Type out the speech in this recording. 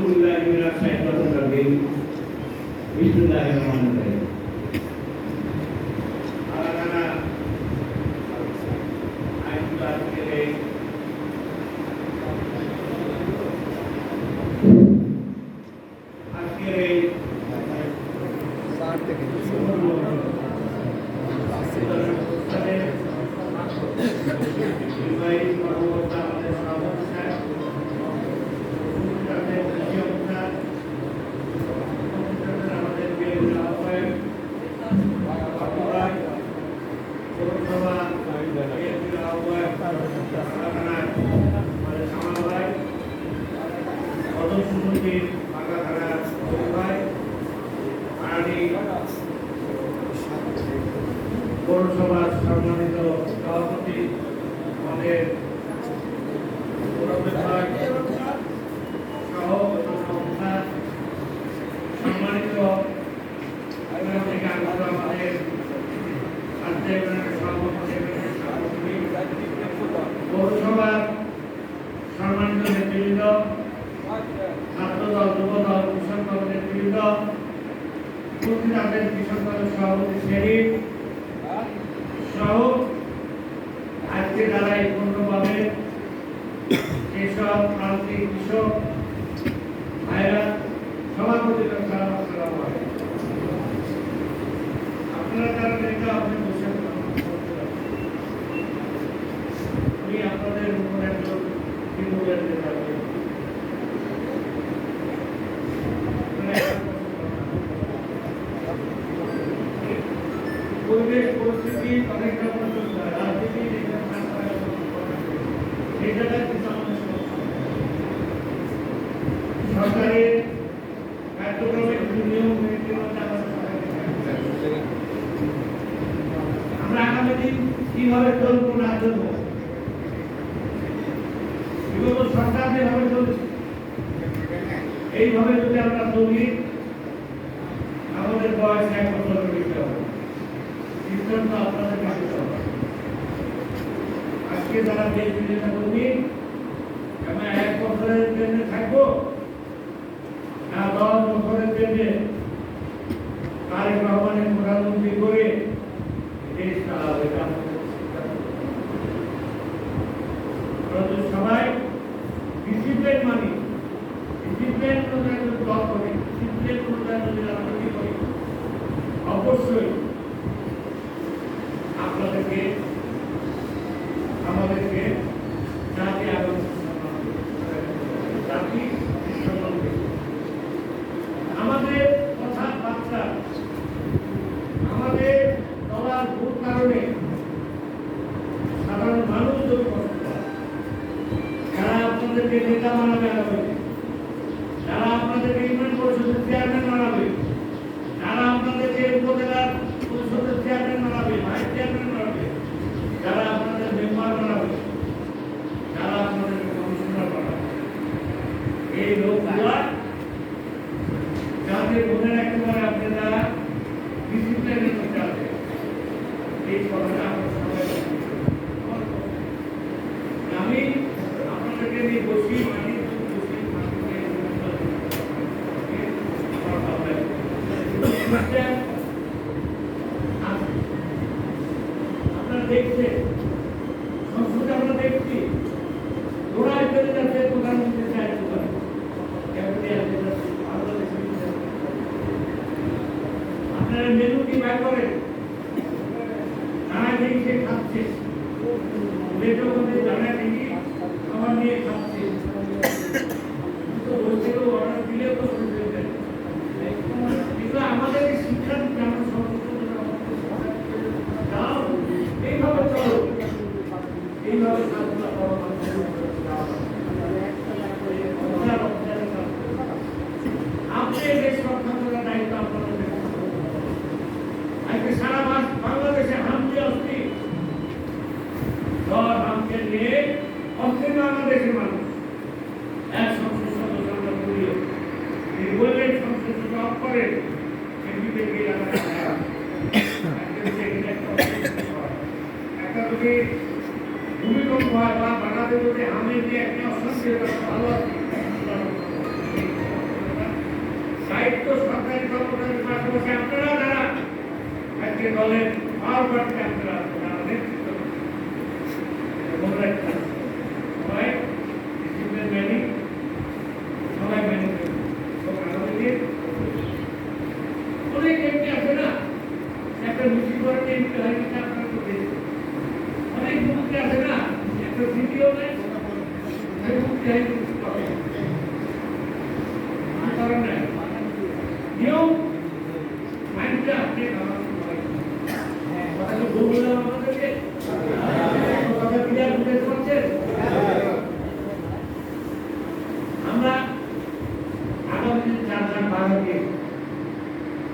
بالله من الشيطان الرجيم بسم الله الرحمن الرحيم আলাদা আইনটা থেকে আজকে সাত থেকে পৌরসভার সম্মানিত সভাপতি আমাদের সম্মানিত আমাদের পৌরসভার সম্মানিত নেতৃবৃন্দ, ছাত্রদল, যুবদল, কৃষক দল নেতৃবৃন্দ, কৃষক দলের সভাপতি শরীফ সহ আজকে যারা এই পূর্ণভাবে যেসব প্রান্তিক কৃষক ভাইরা সভাপতি আপনারা যারা নেতা আপনি বসে আমি আপনাদের উপর একজন বিমূল্যের নেতা পরিবেশ পরিস্থিতি অনেকটা রাজনীতি সরকারের কার্যক্রমের নিয়ম আমরা আগামী দিন কিভাবে চলবো না চলবো, বিগত সরকার যেভাবে চলছে এইভাবে যদি আমরা চলি আমাদের বয়স 1 বছর দিতে হবে। আপনাদের আজকে যারা দেশ বিদেশে কর্মী আমি 1 বছরের জন্য থাকবো না 10 বছরের জন্য তারেক রহমানের প্রধানমন্ত্রী করে দেশ চালাবে। সবাই ডিসিপ্লিন মানি, ডিসিপ্লিন অনুযায়ী যদি দল করি, ডিসিপ্লিন অনুযায়ী যদি রাজনীতি করি, অবশ্যই আপনাদেরকে আমাদেরকে জাতি জাতি আমাদের কথাবার্তা আমাদের চলার ভুল কারণে সাধারণ মানুষ যদি কষ্ট পায়, যারা আপনাদেরকে নেতা বানাবে আগামী, যারা আপনাদেরকে ইউনিয়ন পরিষদের চেয়ারম্যান বানাবে, যারা আপনাদেরকে উপজেলার পরিষদের চেয়ারম্যান বানাবে, ভাইস চেয়ারম্যান বানাবে, যারা আপনাদের মেম্বার বানাবে, যারা আপনাদের কমিশনার বানাবে, এই লোকগুলা যাদের মনে রাখতে পারে আপনারা ডিসিপ্লিনের মধ্যে আছে, এই কথাটা আমরা সবাই আমি আপনাদেরকে নিয়ে বসি আপনারা দেখছেন সংসদে আমরা দেখছি ঘোড়ায় চলে যাচ্ছে প্রধানমন্ত্রী সাহেব আপনারা মেনু কি বের করেন, জানায় দেখি সে খাচ্ছে, জানায় দেখি খাবার নিয়ে খাচ্ছে, অর্ডার দিলেও তো কিন্তু আমাদের শিক্ষা দিতে আমরা এইভাবে চলো, এইভাবে আপনি দেশ রক্ষা করার দায়িত্ব আপনাদের। আজকে সারা বাংলাদেশে হামলে অস্থির, জ্বর হামকে নিয়ে অস্থির বাংলাদেশের মানুষ এক সংসদ সদস্য আমরা বলিও বললেন সংসদ জবাব করেন একটা যদি ভূমিকম্প হয় বা বাংলাদেশ যদি হামলে দিয়ে একটা অশান্তি ভালো দায়িত্ব সরকারি কর্মচারীর পাশাপাশি আপনারা যারা আজকে দলের পাওয়ারকে আপনারা যারা নেতৃত্ব মনে রাখতে হবে। সবাই ডিসিপ্লিন মেনে সবাই মেনে আমাদেরকে অনেক এমপি আছে না একটা মিছিল করতে এমপি হয় কিনা আপনারা তো দেখছেন। অনেক মুক্তি আছে না একটা ভিডিও নেই মুক্তি হয় কারণ নাই নিয়ম মাইন্ডটা আপনি কথা বললাম